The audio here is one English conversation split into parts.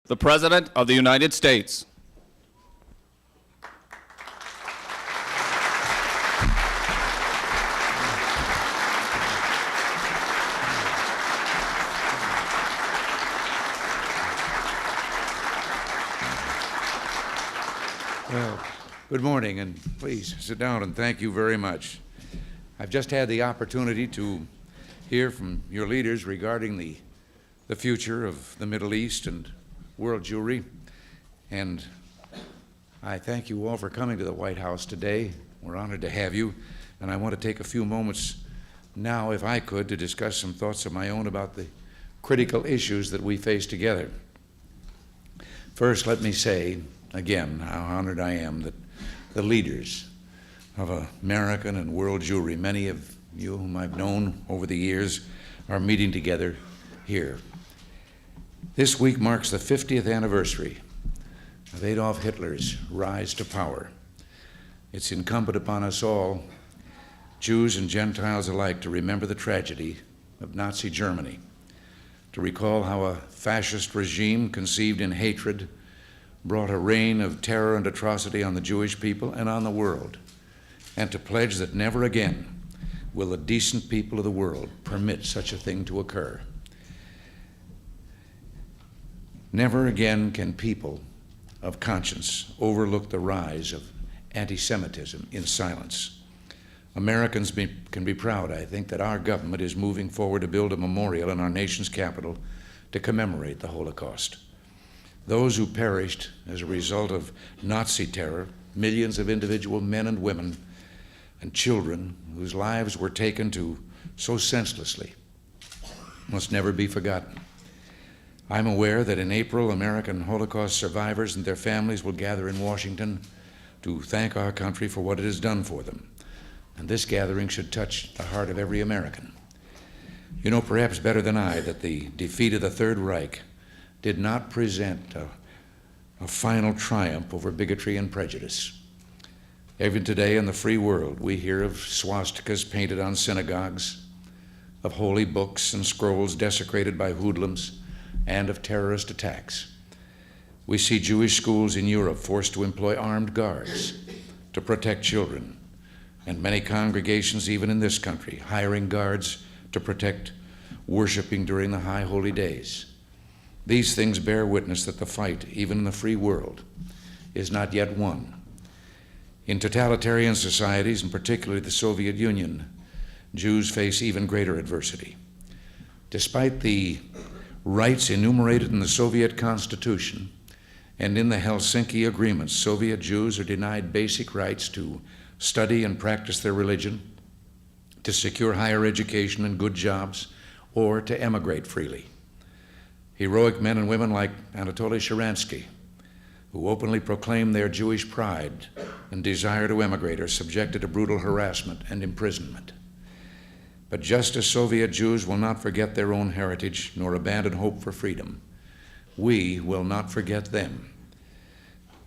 the President of the United States. Well, good morning, and please sit down, and thank you very much. I've just had the opportunity to hear from your leaders regarding the future of the Middle East and world Jewry, and I thank you all for coming to the White House today. We're honored to have you, and I want to take a few moments now, if I could, to discuss some thoughts of my own about the critical issues that we face together. First, let me say again how honored I am that the leaders of American and world Jewry, many of you whom I've known over the years, are meeting together here. This week marks the 50th anniversary of Adolf Hitler's rise to power. It's incumbent upon us all, Jews and Gentiles alike, to remember the tragedy of Nazi Germany, to recall how a fascist regime conceived in hatred brought a reign of terror and atrocity on the Jewish people and on the world, and to pledge that never again will the decent people of the world permit such a thing to occur. Never again can people of conscience overlook the rise of anti-Semitism in silence. Americans can be proud, I think, that our government is moving forward to build a memorial in our nation's capital to commemorate the Holocaust. Those who perished as a result of Nazi terror, millions of individual men and women and children whose lives were taken to so senselessly, must never be forgotten. I'm aware that in April, American Holocaust survivors and their families will gather in Washington to thank our country for what it has done for them. And this gathering should touch the heart of every American. You know perhaps better than I that the defeat of the Third Reich did not present a final triumph over bigotry and prejudice. Even today in the free world, we hear of swastikas painted on synagogues, of holy books and scrolls desecrated by hoodlums, and of terrorist attacks. We see Jewish schools in Europe forced to employ armed guards to protect children, and many congregations, even in this country, hiring guards to protect worshiping during the high holy days. These things bear witness that the fight, even in the free world, is not yet won. In totalitarian societies, and particularly the Soviet Union, Jews face even greater adversity. Despite the rights enumerated in the Soviet Constitution and in the Helsinki Agreements, Soviet Jews are denied basic rights to study and practice their religion, to secure higher education and good jobs, or to emigrate freely. Heroic men and women like Anatoly Sharansky, who openly proclaim their Jewish pride and desire to emigrate, are subjected to brutal harassment and imprisonment. But just as Soviet Jews will not forget their own heritage nor abandon hope for freedom, we will not forget them.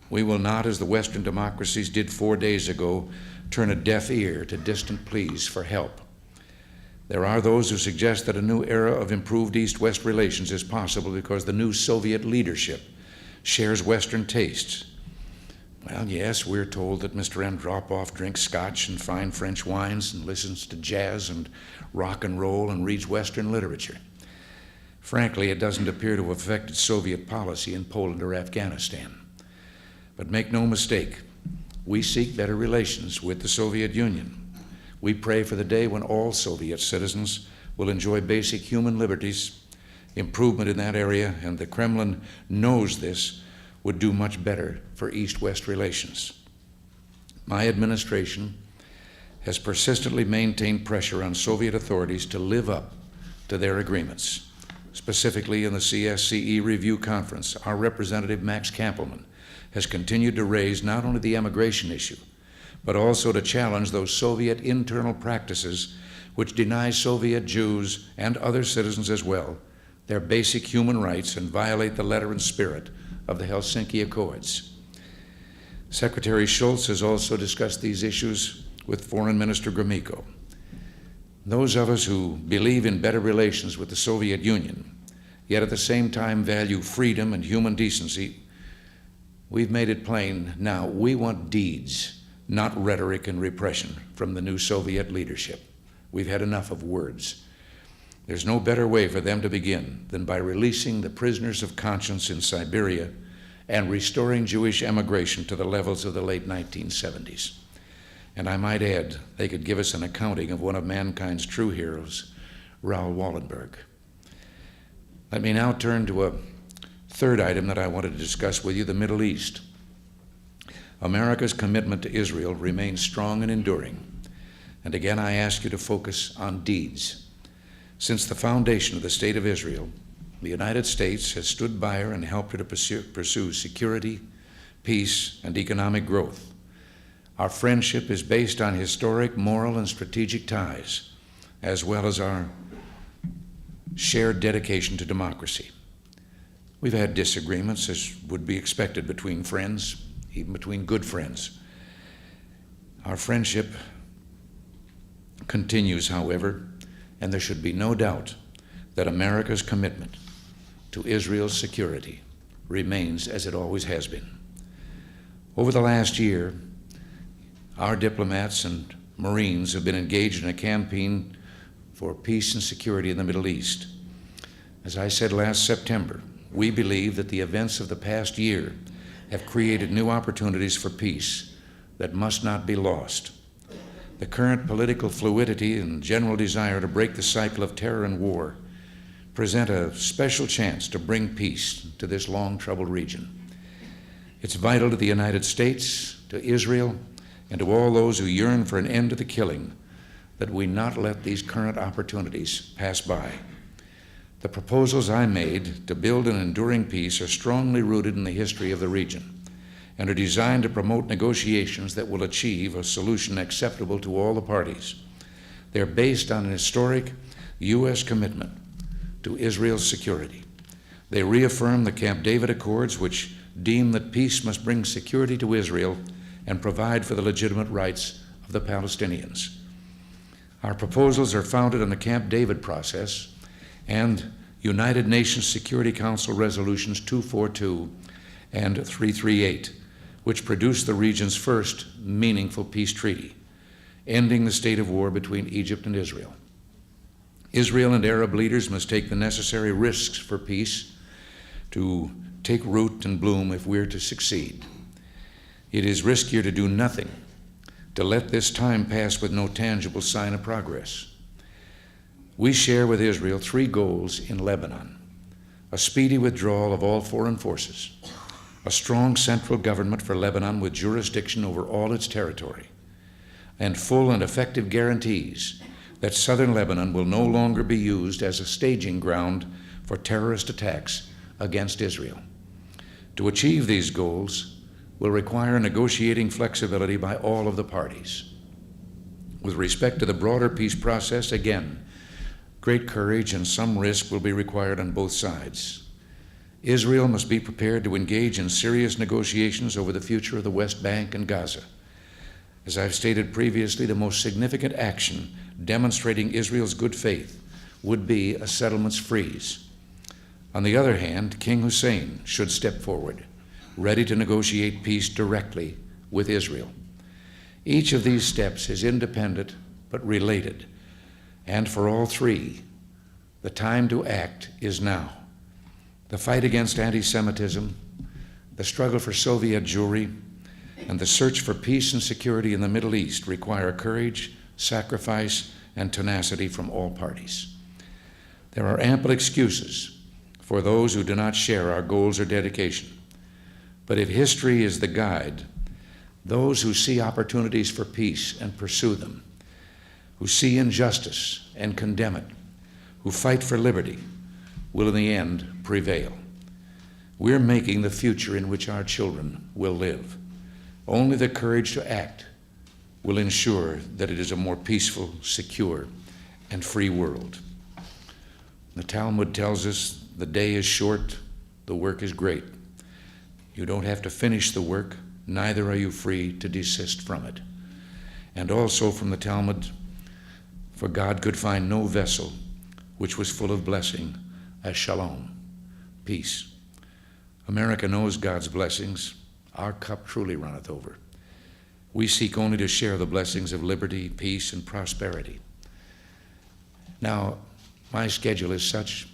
We will not, as the Western democracies did 4 days ago, turn a deaf ear to distant pleas for help. There are those who suggest that a new era of improved East-West relations is possible because the new Soviet leadership shares Western tastes. Well, yes, we're told that Mr. Andropov drinks scotch and fine French wines and listens to jazz and rock and roll and reads Western literature. Frankly, it doesn't appear to have affected Soviet policy in Poland or Afghanistan. But make no mistake, we seek better relations with the Soviet Union. We pray for the day when all Soviet citizens will enjoy basic human liberties, improvement in that area, and the Kremlin knows this would do much better for East-West relations. My administration has persistently maintained pressure on Soviet authorities to live up to their agreements. Specifically in the CSCE Review Conference, our representative Max Kampelman has continued to raise not only the emigration issue, but also to challenge those Soviet internal practices which deny Soviet Jews and other citizens as well their basic human rights and violate the letter and spirit of the Helsinki Accords. Secretary Schultz has also discussed these issues with Foreign Minister Gromyko. Those of us who believe in better relations with the Soviet Union yet at the same time value freedom and human decency, we've made it plain now we want deeds, not rhetoric and repression from the new Soviet leadership. We've had enough of words. There's no better way for them to begin than by releasing the prisoners of conscience in Siberia and restoring Jewish emigration to the levels of the late 1970s. And I might add, they could give us an accounting of one of mankind's true heroes, Raoul Wallenberg. Let me now turn to a third item that I wanted to discuss with you, the Middle East. America's commitment to Israel remains strong and enduring. And again, I ask you to focus on deeds. Since the foundation of the State of Israel, the United States has stood by her and helped her to pursue security, peace, and economic growth. Our friendship is based on historic, moral, and strategic ties, as well as our shared dedication to democracy. We've had disagreements, as would be expected, between friends, even between good friends. Our friendship continues, however, and there should be no doubt that America's commitment to Israel's security remains as it always has been. Over the last year, our diplomats and Marines have been engaged in a campaign for peace and security in the Middle East. As I said last September, we believe that the events of the past year have created new opportunities for peace that must not be lost. The current political fluidity and general desire to break the cycle of terror and war present a special chance to bring peace to this long-troubled region. It's vital to the United States, to Israel, and to all those who yearn for an end to the killing that we not let these current opportunities pass by. The proposals I made to build an enduring peace are strongly rooted in the history of the region and are designed to promote negotiations that will achieve a solution acceptable to all the parties. They're based on an historic U.S. commitment to Israel's security. They reaffirm the Camp David Accords, which deem that peace must bring security to Israel and provide for the legitimate rights of the Palestinians. Our proposals are founded on the Camp David process and United Nations Security Council Resolutions 242 and 338, which produced the region's first meaningful peace treaty, ending the state of war between Egypt and Israel. Israel and Arab leaders must take the necessary risks for peace to take root and bloom if we're to succeed. It is riskier to do nothing, to let this time pass with no tangible sign of progress. We share with Israel three goals in Lebanon: a speedy withdrawal of all foreign forces, a strong central government for Lebanon with jurisdiction over all its territory, and full and effective guarantees that southern Lebanon will no longer be used as a staging ground for terrorist attacks against Israel. To achieve these goals will require negotiating flexibility by all of the parties. With respect to the broader peace process, again, great courage and some risk will be required on both sides. Israel must be prepared to engage in serious negotiations over the future of the West Bank and Gaza. As I've stated previously, the most significant action demonstrating Israel's good faith would be a settlements freeze. On the other hand, King Hussein should step forward, ready to negotiate peace directly with Israel. Each of these steps is independent but related, and for all three, the time to act is now. The fight against anti-Semitism, the struggle for Soviet Jewry, and the search for peace and security in the Middle East require courage, sacrifice, and tenacity from all parties. There are ample excuses for those who do not share our goals or dedication. But if history is the guide, those who see opportunities for peace and pursue them, who see injustice and condemn it, who fight for liberty, will in the end prevail. We're making the future in which our children will live. Only the courage to act will ensure that it is a more peaceful, secure, and free world. The Talmud tells us the day is short, the work is great. You don't have to finish the work, neither are you free to desist from it. And also from the Talmud, for God could find no vessel which was full of blessing as shalom. peace. America knows God's blessings. Our cup truly runneth over. We seek only to share the blessings of liberty, peace, and prosperity. Now, my schedule is such,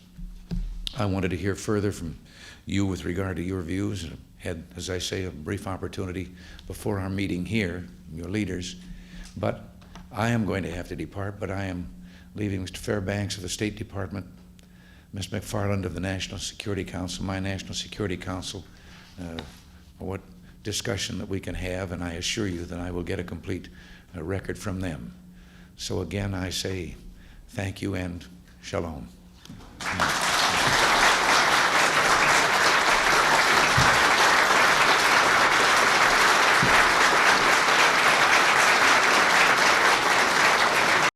I wanted to hear further from you with regard to your views. I had, as I say, a brief opportunity before our meeting here, your leaders. But I am going to have to depart, but I am leaving Mr. Fairbanks of the State Department, Ms. McFarland of the National Security Council, my National Security Council, what discussion that we can have, and I assure you that I will get a complete record from them. So again, I say thank you and shalom.